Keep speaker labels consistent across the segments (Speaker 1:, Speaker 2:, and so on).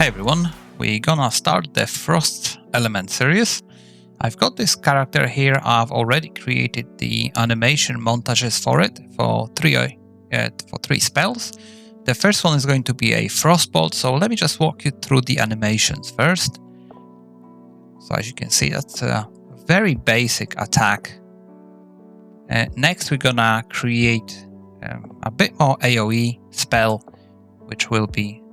Speaker 1: Hey everyone, we're gonna start the Frost element series. I've got this character here. I've already created the animation montages for it for three spells. The first one is going to be a Frostbolt, so let me just walk you through the animations first. So as you can see, that's a very basic attack. Next we're gonna create a bit more AoE spell, which will be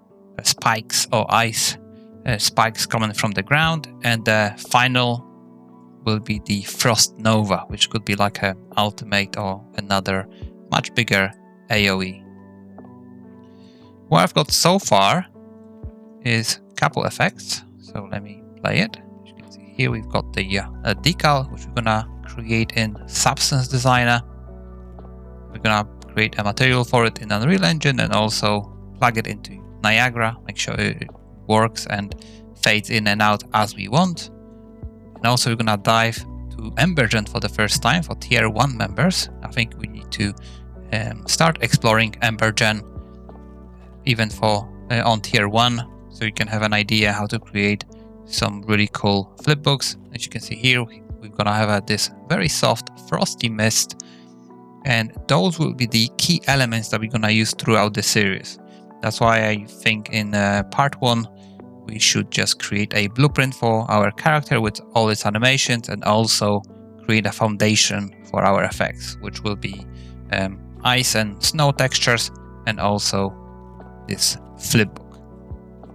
Speaker 1: spikes or ice spikes coming from the ground, and the final will be the Frost Nova, which could be like an ultimate or another much bigger AoE. What I've got so far is a couple effects, so let me play it. As you can see here, we've got the decal, which we're gonna create in Substance Designer. We're gonna create a material for it in Unreal Engine and also plug it into Niagara, make sure it works and fades in and out as we want. And also we're gonna dive to Embergen for the first time for tier 1 members. I think we need to start exploring Embergen even for on tier 1, so you can have an idea how to create some really cool flipbooks. As you can see here, we're gonna have this very soft frosty mist, and those will be the key elements that we're gonna use throughout the series. That's why I think in part 1 we should just create a blueprint for our character with all its animations and also create a foundation for our effects, which will be ice and snow textures and also this flipbook.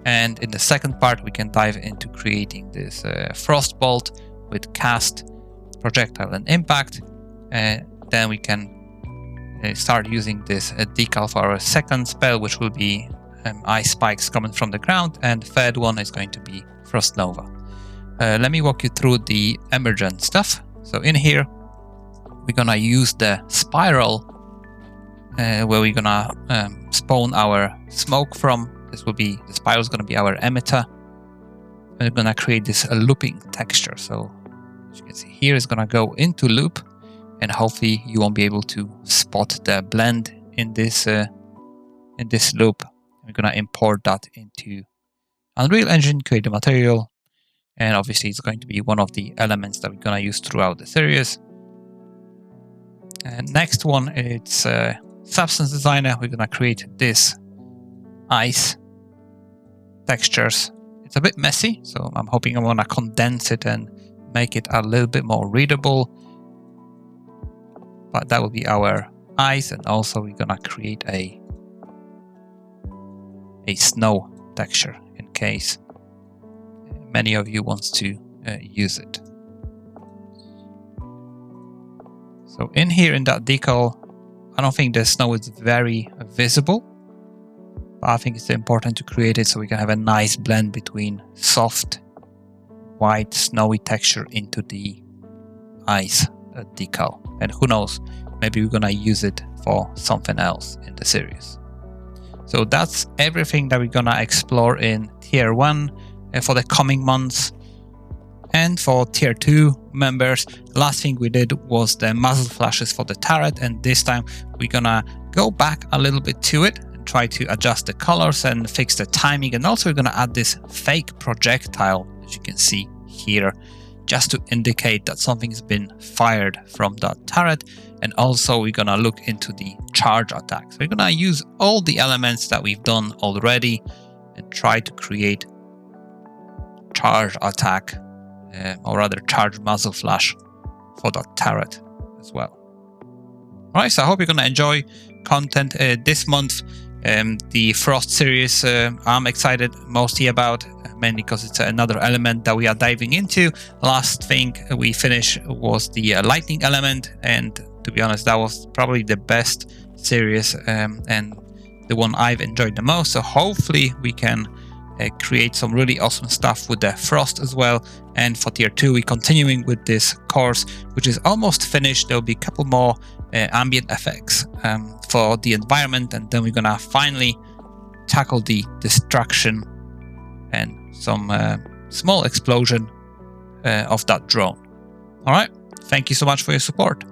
Speaker 1: And in the second part we can dive into creating this Frostbolt with cast, projectile and impact. Then we can start using this decal for our second spell, which will be ice spikes coming from the ground, and third one is going to be Frost Nova. Let me walk you through the Emergent stuff. So in here we're gonna use the spiral where we're gonna spawn our smoke from. This will be, the spiral is gonna be our emitter. We're gonna create this looping texture. So as you can see here, it's gonna go into loop, and hopefully you won't be able to spot the blend in this loop. We're gonna import that into Unreal Engine, create the material, and obviously it's going to be one of the elements that we're gonna use throughout the series. And next one, it's Substance Designer. We're gonna create this ice textures. It's a bit messy, so I'm hoping I'm gonna condense it and make it a little bit more readable. But that will be our ice, and also we're gonna create a snow texture in case many of you wants to use it. So in here in that decal, I don't think the snow is very visible, but I think it's important to create it so we can have a nice blend between soft, white, snowy texture into the ice decal. And who knows, maybe we're gonna use it for something else in the series. So that's everything that we're gonna explore in tier 1 for the coming months. And for tier 2 members, last thing we did was the muzzle flashes for the turret, and this time we're gonna go back a little bit to it and try to adjust the colors and fix the timing. And also we're gonna add this fake projectile, as you can see here, just to indicate that something's been fired from that turret. And also we're gonna look into the charge attack. So we're gonna use all the elements that we've done already and try to create charge attack, or rather charge muzzle flash for that turret as well. Alright, so I hope you're gonna enjoy content this month. The Frost series I'm excited mostly about, mainly because it's another element that we are diving into. Last thing we finished was the lightning element, and to be honest, that was probably the best series and the one I've enjoyed the most. So hopefully we can create some really awesome stuff with the Frost as well. And for tier 2, we're continuing with this course, which is almost finished. There'll be a couple more ambient effects for the environment, and then we're gonna finally tackle the destruction and some small explosion of that drone. All right, thank you so much for your support.